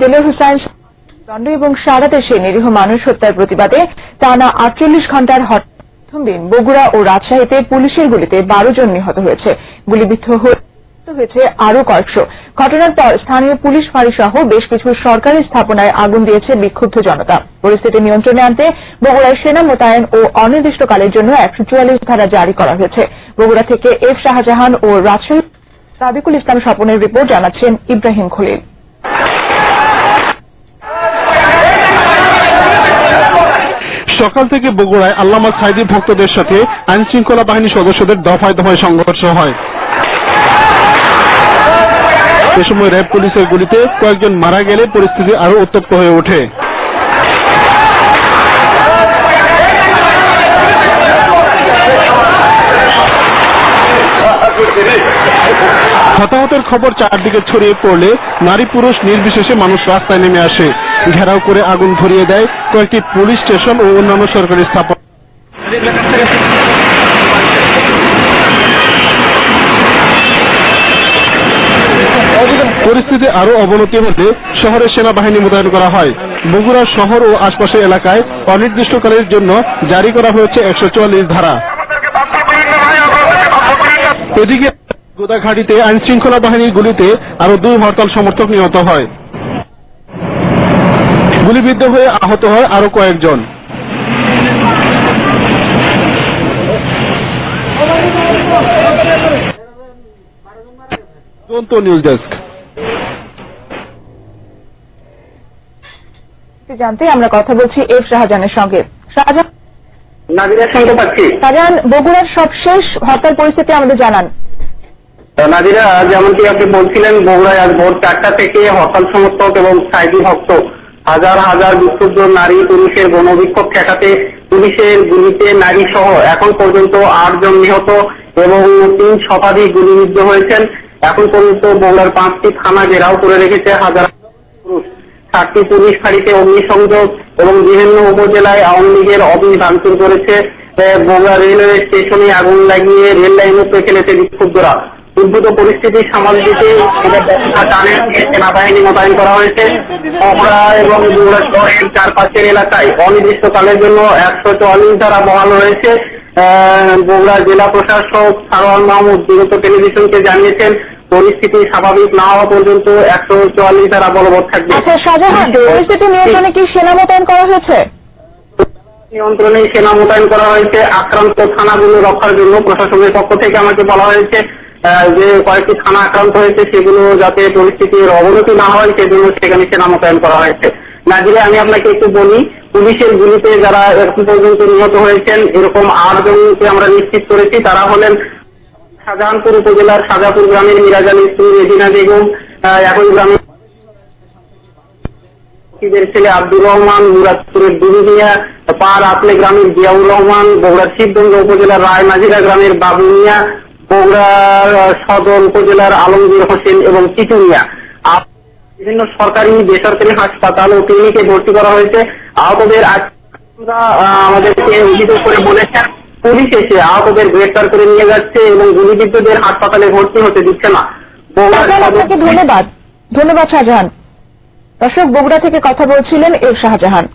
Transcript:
দেলোয়ার হোসেন দণ্ড এবং সারা দেশে নিরীহ মানুষ হত্যার প্রতিবাদে টানা 48 ঘণ্টার প্রথম দিন বগুড়া ও রাজশাহীতে পুলিশের গুলিতে 12 জন নিহত হয়েছে। গুলিবিদ্ধ হয়েছে আরো কয়েকশো। ঘটনার পর স্থানীয় পুলিশ ফাঁড়ি সহ বেশ কিছু সরকারি স্থাপনায় আগুন দিয়েছে বিক্ষুব্ধ জনতা। পরিস্থিতি নিয়ন্ত্রণে আনতে বগুড়ায় সেনা মোতায়েন ও অনির্দিষ্টকালের জন্য 144 ধারা জারি করা হয়েছে। বগুড়া থেকে এফ শাহজাহান ও রাজশাহী সাদিকুল ইসলাম স্বপনের রিপোর্ট জানাচ্ছেন ইব্রাহিম খলিল। সকাল থেকে বগুড়ায় আল্লামা সাইদি ভক্তদের সাথে আইন শৃঙ্খলা বাহিনীর সদস্যদের দফায় দফায় সংঘর্ষ হয়। এ সময় র্যাব পুলিশের গুলিতে কয়েকজন মারা গেলে পরিস্থিতি আরো উত্তপ্ত হয়ে ওঠে। হতাহতের খবর চারদিকে ছড়িয়ে পড়লে নারী পুরুষ নির্বিশেষে মানুষ রাস্তায় নেমে আসে। ঘেরাও করে আগুন ধরিয়ে দেয় কয়েকটি পুলিশ স্টেশন ও অন্যান্য সরকারি স্থাপনা। পরিস্থিতি আরো অবনতি হতে শহরে সেনাবাহিনী মোতায়েন করা হয়। বগুড়া শহর ও আশপাশের এলাকায় অনির্দিষ্টকালের জন্য জারি করা হয়েছে 144 ধারা। এদিকে গোদাঘাটিতে আইন শৃঙ্খলা বাহিনীর গুলিতে আরো 2 হরতাল সমর্থক নিহত হয়। গুলিবিদ্ধ হয়ে আহত হয় আরো কয়েকজন। News desk. জানতে আমরা কথা বলছি এফ শাহজাহানের সঙ্গে। শাহজাহান, বগুড়ার সবশেষ হরতাল পরিস্থিতি আমাদের জানান। নাজিরা, যেমনটি আপনি বলছিলেন, বগুড়ায় আজ ভোর 4টা থেকে হরতাল সমর্থক এবং সাইদি ভক্ত হাজার হাজার বিক্ষুব্ধ নারী পুরুষের গণবিক্ষোভ ঠেকাতে পুলিশের গুলিতে নারী সহ এখন পর্যন্ত 8 জন নিহত এবং 3 শতাধিক গুলিবিদ্ধ হয়েছেন। এখন পর্যন্ত বগুড়ার 5টি থানা ঘেরাও করে রেখেছে হাজার পুরুষ। 7টি পুলিশ ফাঁড়িতে অগ্নিসংযোগ এবং বিভিন্ন উপজেলায় আওয়ামী লীগের অফিস ভাঙচুর করেছে। বগুড়া রেলওয়ে স্টেশনে আগুন লাগিয়ে রেল লাইন উপরে ফেলেছে বিক্ষুব্ধরা। উদ্ভূত পরিস্থিতি সামাল দিতে সেনাবাহিনী মোতায়েন করা হয়েছে। বগুড়া এবং বগুড়া শহরের চারপাশের এলাকায় অনির্দিষ্টকালের জন্য 144 ধারা বহাল রয়েছে। বগুড়া জেলা প্রশাসক সারোয়ার মাহমুদ বিগত টেলিভিশনকে জানিয়েছেন, পরিস্থিতি স্বাভাবিক না হওয়া পর্যন্ত 144 ধারা বলবৎ থাকবে। আচ্ছা শাহজাহান, পরিস্থিতি নিয়ন্ত্রণে কি সেনা মোতায়েন করা হয়েছে? নিয়ন্ত্রণে সেনা মোতায়েন করা হয়েছে। আক্রান্ত থানাগুলো রক্ষার জন্য প্রশাসনের পক্ষ থেকে আমাকে বলা হয়েছে যে কয়েকটি থানা আক্রান্ত হয়েছে, সেগুলো যাতে পরিস্থিতির অবনতি না হয় সেজন্য সেখানে সেনা মোতায়েন করা হয়েছে। নাজিরে, আমি আপনাকে একটু বলি, পুলিশের গুলিতে যারা এখন পর্যন্ত নিহত হয়েছেন এরকম 8 জনকে আমরা নিশ্চিত করেছি। তারা হলেন শাহজাহানপুর উপজেলার সাজাপুর গ্রামের মিরাজ আলী স্ত্রী রেজিনা বেগম, একই গ্রামের ছেলে আব্দুর রহমান, মুরাদপুরের দুলুমিয়া পার আপলে গ্রামের জিয়াউর রহমান, বগুড়ার শিবগঞ্জ উপজেলার রায়মাঝিরা গ্রামের বাবু মিয়া, বগুড়ার সদর উপজেলার আলমগীর হোসেন এবং চিটু মিয়া। বিভিন্ন সরকারি বেসরকারি হাসপাতাল ও ক্লিনিকে ভর্তি করা হয়েছে। আহতদের আমাদেরকে অভিযোগ করে বলেছেন পুলিশ এসে আহতদের গ্রেফতার করে নিয়ে যাচ্ছে এবং গুলিবিদ্ধদের হাসপাতালে ভর্তি হতে দিচ্ছে না। ধন্যবাদ শাহজাহান। দর্শক, বগুড়া থেকে কথা বলছিলেন এফ শাহজাহান।